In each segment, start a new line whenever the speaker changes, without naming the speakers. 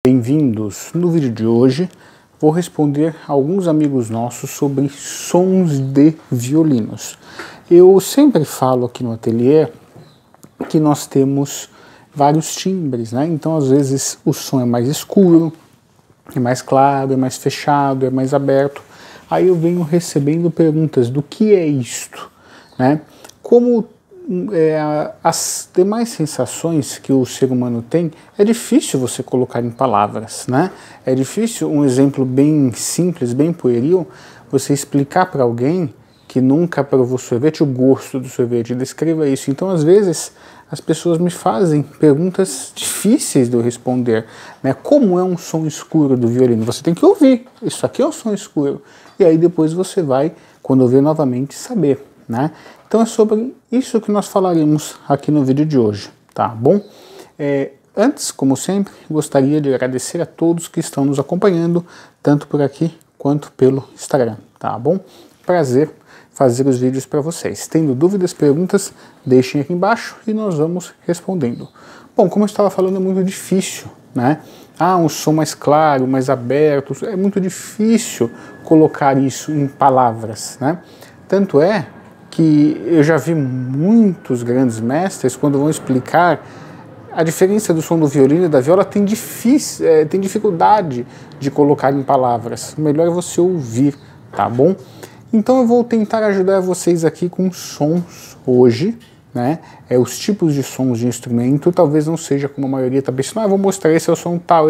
Bem-vindos! No vídeo de hoje vou responder a alguns amigos nossos sobre sons de violinos. Eu sempre falo aqui no ateliê que nós temos vários timbres, né? Então às vezes o som é mais escuro, é mais claro, é mais fechado, é mais aberto. Aí eu venho recebendo perguntas do que é isto, né? Como as demais sensações que o ser humano tem, é difícil você colocar em palavras, né? É difícil, um exemplo bem simples, bem pueril, você explicar para alguém que nunca provou sorvete o gosto do sorvete, descreva isso. Então, às vezes, as pessoas me fazem perguntas difíceis de eu responder, né? Como é um som escuro do violino? Você tem que ouvir, isso aqui é um som escuro. E aí depois você vai, quando ouvir novamente, saber, né? Então é sobre isso que nós falaremos aqui no vídeo de hoje, tá bom? Antes, como sempre, gostaria de agradecer a todos que estão nos acompanhando, tanto por aqui quanto pelo Instagram, tá bom? Prazer fazer os vídeos para vocês. Tendo dúvidas, perguntas, deixem aqui embaixo e nós vamos respondendo. Bom, como eu estava falando, é muito difícil, né? Um som mais claro, mais aberto, é muito difícil colocar isso em palavras, né? Tanto é que eu já vi muitos grandes mestres, quando vão explicar a diferença do som do violino e da viola, tem dificuldade de colocar em palavras. O melhor é você ouvir, tá bom? Então eu vou tentar ajudar vocês aqui com sons hoje, né? Os tipos de sons de instrumento, talvez não seja como a maioria está pensando, eu vou mostrar esse é o som tal,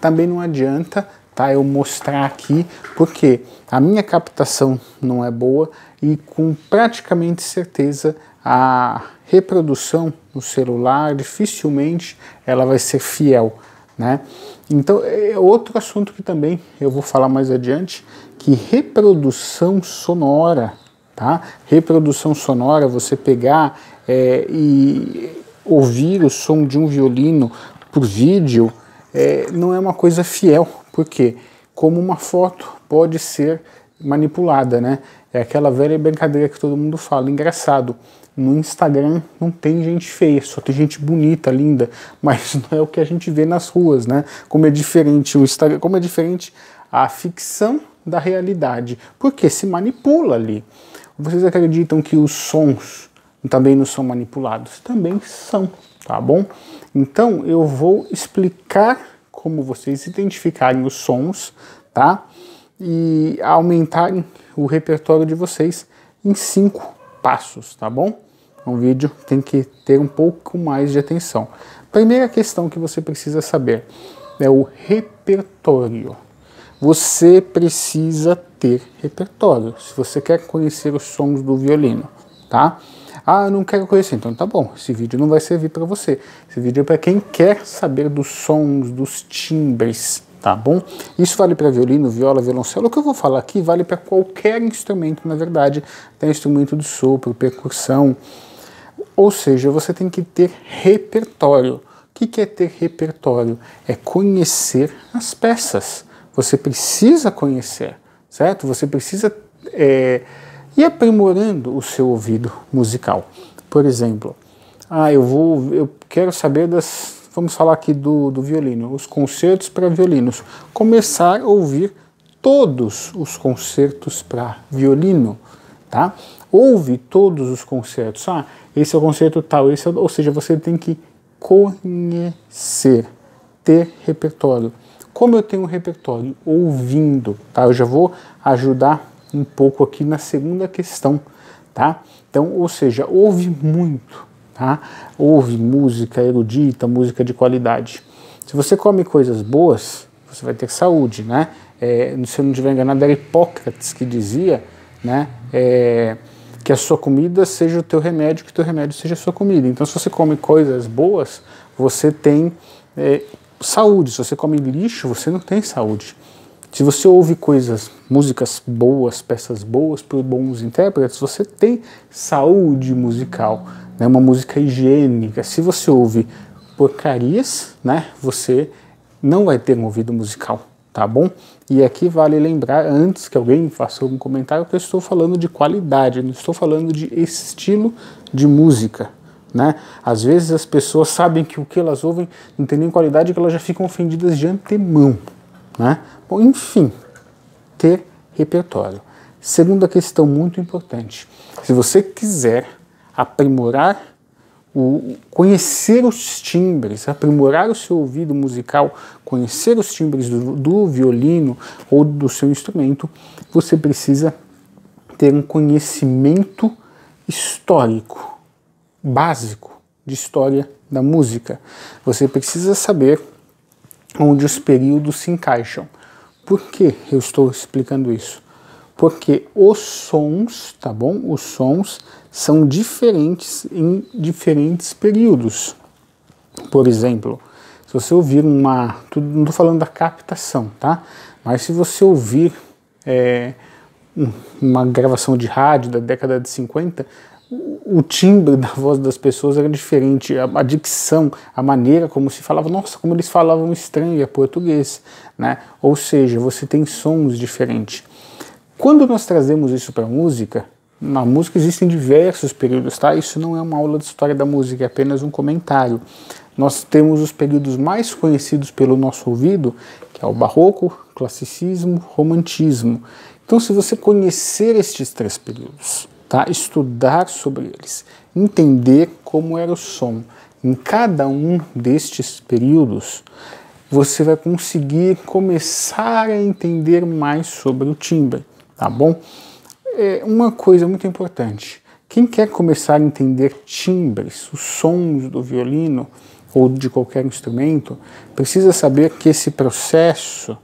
também não adianta, tá? Eu mostrar aqui, porque a minha captação não é boa e com praticamente certeza a reprodução no celular dificilmente ela vai ser fiel, né? Então é outro assunto que também eu vou falar mais adiante, que reprodução sonora, tá? Reprodução sonora, você pegar e ouvir o som de um violino por vídeo, não é uma coisa fiel, porque como uma foto pode ser manipulada, né? É aquela velha brincadeira que todo mundo fala, engraçado, no Instagram não tem gente feia, só tem gente bonita, linda, mas não é o que a gente vê nas ruas, né? Como é diferente o Instagram, como é diferente a ficção da realidade, porque se manipula ali. Vocês acreditam que os sons também não são manipulados? Também são, tá bom? Então eu vou explicar como vocês identificarem os sons, tá? E aumentarem o repertório de vocês em 5 passos, tá bom? Um vídeo tem que ter um pouco mais de atenção. Primeira questão que você precisa saber é o repertório. Você precisa ter repertório, se você quer conhecer os sons do violino, tá? Eu não quero conhecer, então tá bom, esse vídeo não vai servir para você. Esse vídeo é para quem quer saber dos sons, dos timbres, tá bom? Isso vale para violino, viola, violoncelo. O que eu vou falar aqui vale para qualquer instrumento, na verdade. Tem instrumento de sopro, percussão. Ou seja, você tem que ter repertório. O que é ter repertório? É conhecer as peças. Você precisa conhecer, certo? Você precisa ir aprimorando o seu ouvido musical. Por exemplo, eu quero saber vamos falar aqui do violino, os concertos para violinos. Começar a ouvir todos os concertos para violino, tá? Ouve todos os concertos. Esse é o concerto tal, ou seja, você tem que conhecer, ter repertório. Como eu tenho um repertório? Ouvindo, tá? Eu já vou ajudar um pouco aqui na segunda questão, tá? Então, ou seja, ouve muito, tá? Ouve música erudita, música de qualidade. Se você come coisas boas, você vai ter saúde, né? Se eu não estiver enganado, era Hipócrates que dizia, né? Que a sua comida seja o teu remédio, que o teu remédio seja a sua comida. Então, se você come coisas boas, você tem saúde. Se você come lixo, você não tem saúde. Se você ouve músicas boas, peças boas por bons intérpretes, você tem saúde musical, né? Uma música higiênica. Se você ouve porcarias, né? Você não vai ter um ouvido musical, tá bom? E aqui vale lembrar, antes que alguém faça algum comentário, que eu estou falando de qualidade, não estou falando de estilo de música, né? Às vezes as pessoas sabem que o que elas ouvem não tem nem qualidade, que elas já ficam ofendidas de antemão, né? Bom, enfim, ter repertório. Segunda questão muito importante, se você quiser aprimorar, conhecer os timbres, aprimorar o seu ouvido musical, conhecer os timbres do violino ou do seu instrumento, você precisa ter um conhecimento histórico, básico, de história da música. Você precisa saber onde os períodos se encaixam. Por que eu estou explicando isso? Porque os sons, tá bom? Os sons são diferentes em diferentes períodos. Por exemplo, se você ouvir não estou falando da captação, tá? Mas se você ouvir uma gravação de rádio da década de 50, o timbre da voz das pessoas era diferente, a dicção, a maneira como se falava, nossa, como eles falavam estranho, é português, né? Ou seja, você tem sons diferentes. Quando nós trazemos isso para a música, na música existem diversos períodos, tá? Isso não é uma aula de história da música, é apenas um comentário. Nós temos os períodos mais conhecidos pelo nosso ouvido, que é o barroco, classicismo, romantismo. Então, se você conhecer estes três períodos, tá? Estudar sobre eles, entender como era o som em cada um destes períodos, você vai conseguir começar a entender mais sobre o timbre, tá bom? Uma coisa muito importante, quem quer começar a entender timbres, os sons do violino ou de qualquer instrumento, precisa saber que esse processo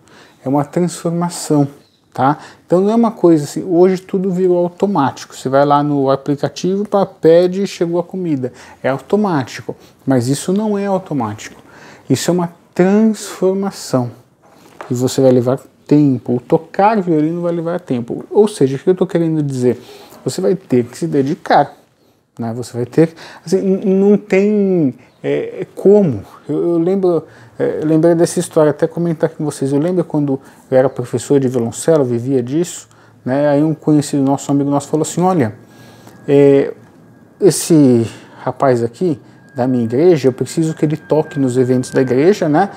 é uma transformação, tá? Então não é uma coisa assim, hoje tudo virou automático, você vai lá no aplicativo, pede e chegou a comida, é automático, mas isso não é automático, isso é uma transformação e você vai levar tempo, o tocar violino vai levar tempo, ou seja, o que eu estou querendo dizer, você vai ter que se dedicar, né? Você vai ter, assim, não tem como, eu lembrei dessa história, até comentar com vocês, eu lembro quando eu era professor de violoncelo, vivia disso, né? Aí um conhecido nosso, um amigo nosso, falou assim, olha, esse rapaz aqui da minha igreja, eu preciso que ele toque nos eventos da igreja, né?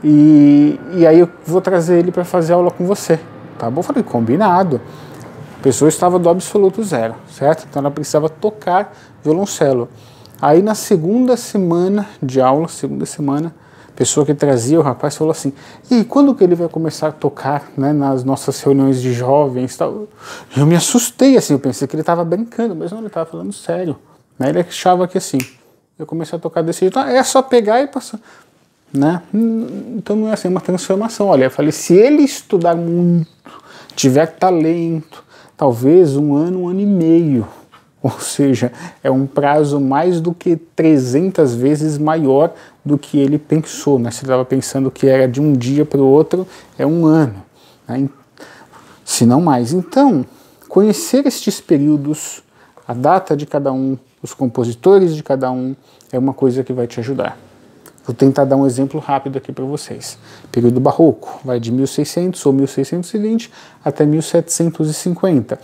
E aí eu vou trazer ele para fazer aula com você, tá bom? Eu falei, combinado. A pessoa estava do absoluto zero, certo? Então ela precisava tocar violoncelo. Aí na segunda semana de aula, a pessoa que trazia o rapaz falou assim, e quando que ele vai começar a tocar, né, nas nossas reuniões de jovens e tal? Eu me assustei, assim, eu pensei que ele estava brincando, mas não, ele estava falando sério. Né? Ele achava que assim, eu comecei a tocar desse jeito, é só pegar e passar. Né? Então não é assim, é uma transformação. Olha, eu falei, se ele estudar muito, tiver talento, talvez um ano e meio, ou seja, é um prazo mais do que 300 vezes maior do que ele pensou, né? Se ele estava pensando que era de um dia para o outro, é um ano, né? Se não mais. Então, conhecer estes períodos, a data de cada um, os compositores de cada um, é uma coisa que vai te ajudar. Vou tentar dar um exemplo rápido aqui para vocês. Período barroco, vai de 1600 ou 1620 até 1750.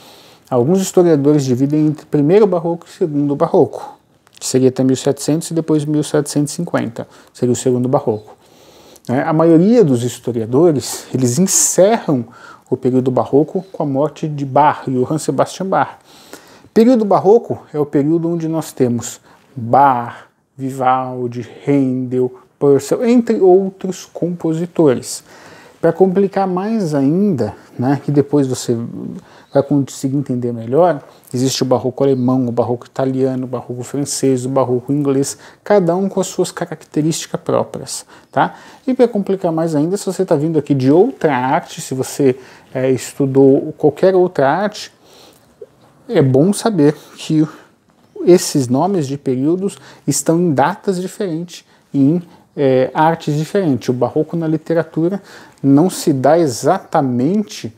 Alguns historiadores dividem entre primeiro barroco e segundo barroco, que seria até 1700 e depois 1750, seria o segundo barroco. A maioria dos historiadores, eles encerram o período barroco com a morte de Bach, Johann Sebastian Bach. Período barroco é o período onde nós temos Bach, Vivaldi, Handel, Purcell, entre outros compositores. Para complicar mais ainda, né, que depois você vai conseguir entender melhor, existe o barroco alemão, o barroco italiano, o barroco francês, o barroco inglês, cada um com as suas características próprias. Tá? E para complicar mais ainda, se você está vindo aqui de outra arte, se você estudou qualquer outra arte, é bom saber que esses nomes de períodos estão em datas diferentes, em artes diferentes. O barroco na literatura não se dá exatamente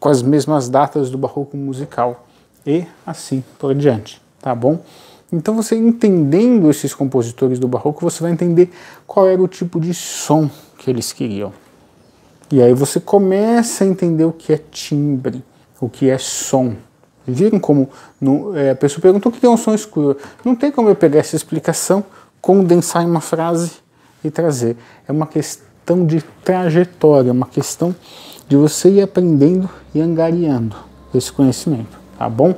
com as mesmas datas do barroco musical e assim por diante, tá bom? Então você entendendo esses compositores do barroco, você vai entender qual era o tipo de som que eles queriam. E aí você começa a entender o que é timbre, o que é som, Viram como a pessoa perguntou o que é um som escuro? Não tem como eu pegar essa explicação, condensar em uma frase e trazer. É uma questão de trajetória, uma questão de você ir aprendendo e angariando esse conhecimento, tá bom?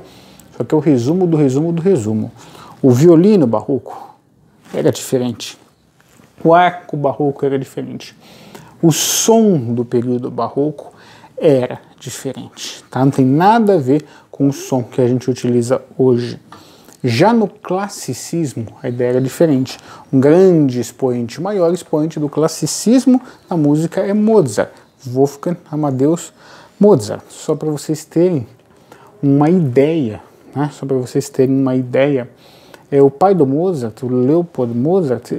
Só que é o resumo do resumo do resumo. O violino barroco era diferente. O arco barroco era diferente. O som do período barroco era diferente, tá? Não tem nada a ver com o som que a gente utiliza hoje. Já no classicismo, a ideia era diferente. Um grande expoente, o maior expoente do classicismo na música é Mozart, Wolfgang Amadeus Mozart. Só para vocês terem uma ideia, né? Só para vocês terem uma ideia, o pai do Mozart, o Leopold Mozart,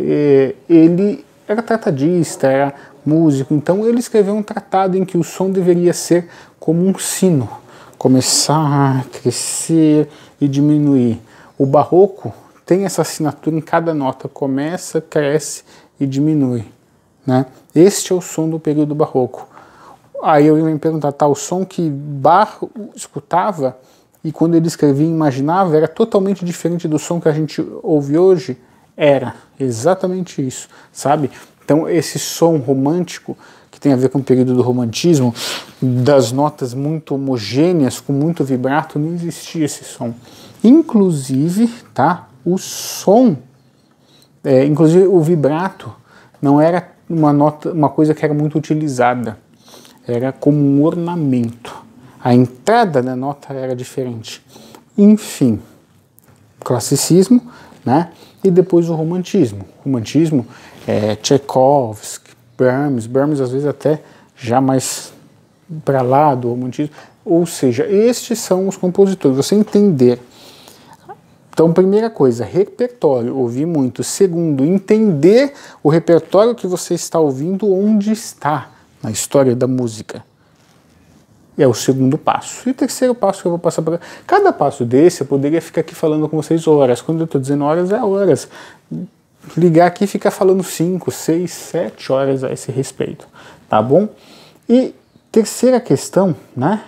ele era tratadista, era músico, então ele escreveu um tratado em que o som deveria ser como um sino, começar, crescer e diminuir. O barroco tem essa assinatura em cada nota, começa, cresce e diminui, né? Este é o som do período barroco. Aí eu ia me perguntar, tá, o som que Bach escutava e quando ele escrevia e imaginava era totalmente diferente do som que a gente ouve hoje? Era exatamente isso, sabe? Então esse som romântico, que tem a ver com o período do romantismo, das notas muito homogêneas, com muito vibrato, não existia esse som. Inclusive, tá, o som, inclusive o vibrato, não era uma coisa que era muito utilizada, era como um ornamento. A entrada da nota era diferente. Enfim, classicismo, né? E depois o romantismo. Romantismo Tchaikovsky, Brahms às vezes até já mais para lá do romantismo. Ou seja, estes são os compositores. Você entender. Então, primeira coisa, repertório, ouvir muito. Segundo, entender o repertório que você está ouvindo, onde está na história da música. É o segundo passo. E o terceiro passo que eu vou passar para... Cada passo desse eu poderia ficar aqui falando com vocês horas. Quando eu estou dizendo horas, é horas. Ligar aqui e ficar falando 5, 6, 7 horas a esse respeito. Tá bom? E terceira questão, né?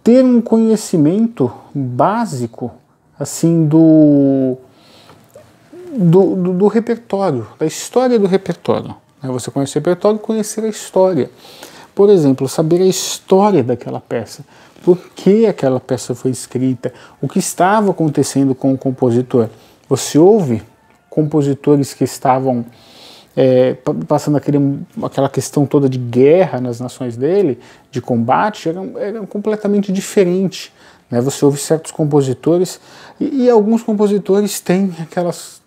Ter um conhecimento básico assim do repertório, da história do repertório. Você conhecer o repertório, conhecer a história. Por exemplo, saber a história daquela peça, por que aquela peça foi escrita, o que estava acontecendo com o compositor. Você ouve compositores que estavam passando aquela questão toda de guerra nas nações dele, de combate, eram completamente diferentes. Né? Você ouve certos compositores e alguns compositores têm aquelas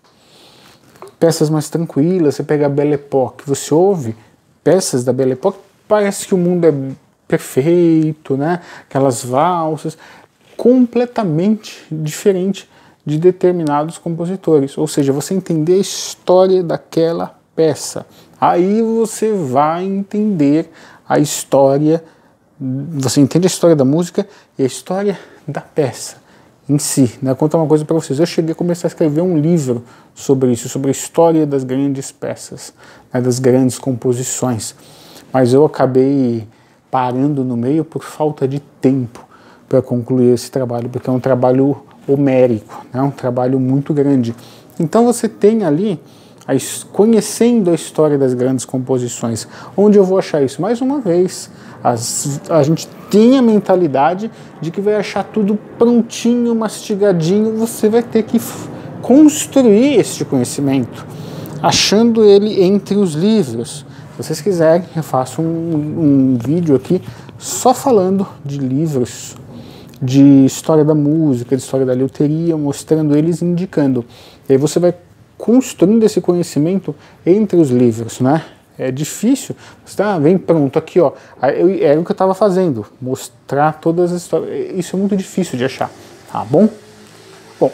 peças mais tranquilas. Você pega a Belle Époque, você ouve peças da Belle Époque, parece que o mundo é perfeito, né? Aquelas valsas, completamente diferente de determinados compositores. Ou seja, você entender a história daquela peça. Aí você vai entender a história, você entende a história da música e a história da peça em si. Né? Vou contar uma coisa para vocês. Eu cheguei a começar a escrever um livro sobre isso, sobre a história das grandes peças, né? Das grandes composições. Mas eu acabei parando no meio por falta de tempo para concluir esse trabalho, porque é um trabalho homérico, né? Um trabalho muito grande. Então você tem ali, conhecendo a história das grandes composições. Onde eu vou achar isso? Mais uma vez, a gente tem a mentalidade de que vai achar tudo prontinho, mastigadinho, você vai ter que construir este conhecimento, achando ele entre os livros. Se vocês quiserem, eu faço um vídeo aqui só falando de livros, de história da música, de história da liuteria, mostrando eles e indicando. E aí você vai construindo esse conhecimento entre os livros, né? É difícil, vem pronto aqui, ó. Era o que eu estava fazendo, mostrar todas as histórias. Isso é muito difícil de achar, tá bom? Bom,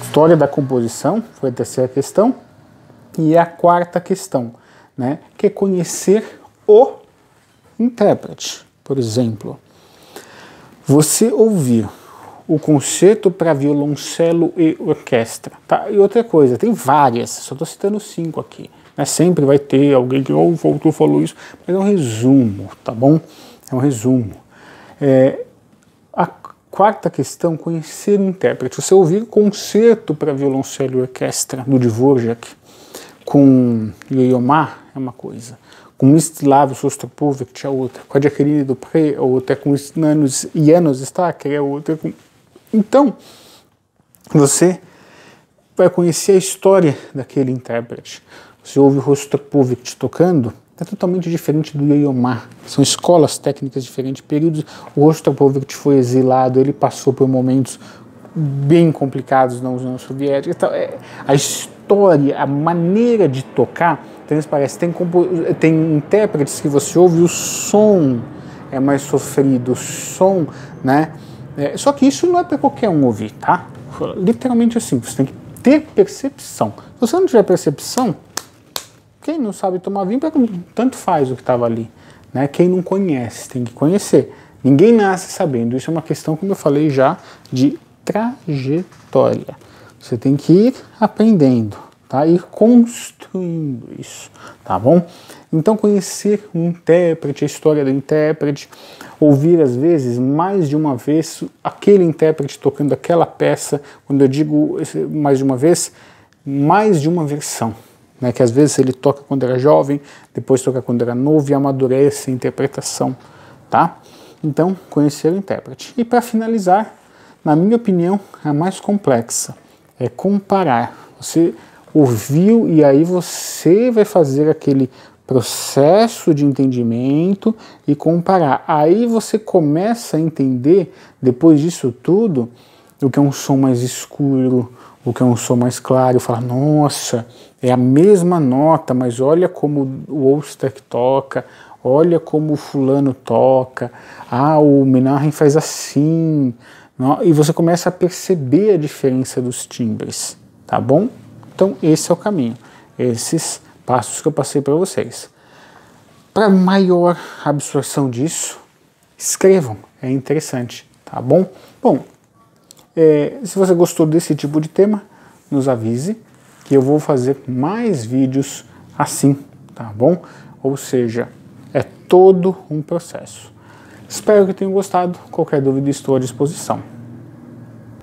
história da composição foi a terceira questão. E a quarta questão, né, que é conhecer o intérprete. Por exemplo, você ouvir o concerto para violoncelo e orquestra. Tá? E outra coisa, tem várias, só estou citando 5 aqui. Né? Sempre vai ter alguém que falou isso, mas é um resumo, tá bom? É um resumo. quarta questão, conhecer o intérprete. Você ouvir concerto para violoncelo e orquestra do Dvorak com Yo-Yo Ma é uma coisa, com Mstislav Shostakovich é outra, com a Jacqueline Dupré é outra, com Janos Stacker é outra. Então, você vai conhecer a história daquele intérprete. Você ouve o Rostropovich tocando, é totalmente diferente do Yo-Yo Ma. São escolas técnicas diferentes, períodos. O Rostropovich foi exilado, ele passou por momentos bem complicados na União Soviética. Então, a história, a maneira de tocar transparece. Tem intérpretes que você ouve, o som é mais sofrido, o som, né? Só que isso não é para qualquer um ouvir, tá? Literalmente assim, você tem que ter percepção. Se você não tiver percepção, quem não sabe tomar vinho, tanto faz o que estava ali, né? Quem não conhece, tem que conhecer. Ninguém nasce sabendo. Isso é uma questão, como eu falei já, de trajetória. Você tem que ir aprendendo, tá? Ir construindo isso, tá bom? Então, conhecer o intérprete, a história do intérprete, ouvir às vezes mais de uma vez aquele intérprete tocando aquela peça. Quando eu digo mais de uma vez, mais de uma versão, né? Que às vezes ele toca quando era jovem, depois toca quando era novo e amadurece a interpretação, tá? Então, conhecer o intérprete. E para finalizar, na minha opinião, a mais complexa é comparar. Você ouviu e aí você vai fazer aquele processo de entendimento e comparar. Aí você começa a entender, depois disso tudo, o que é um som mais escuro, o que é um som mais claro, fala, nossa, é a mesma nota, mas olha como o Oster toca, olha como o fulano toca, o Menahem faz assim, e você começa a perceber a diferença dos timbres, tá bom? Então esse é o caminho, esses passos que eu passei para vocês. Para maior absorção disso, escrevam, é interessante, tá bom? Bom, se você gostou desse tipo de tema, nos avise que eu vou fazer mais vídeos assim, tá bom? Ou seja, é todo um processo. Espero que tenham gostado. Qualquer dúvida estou à disposição.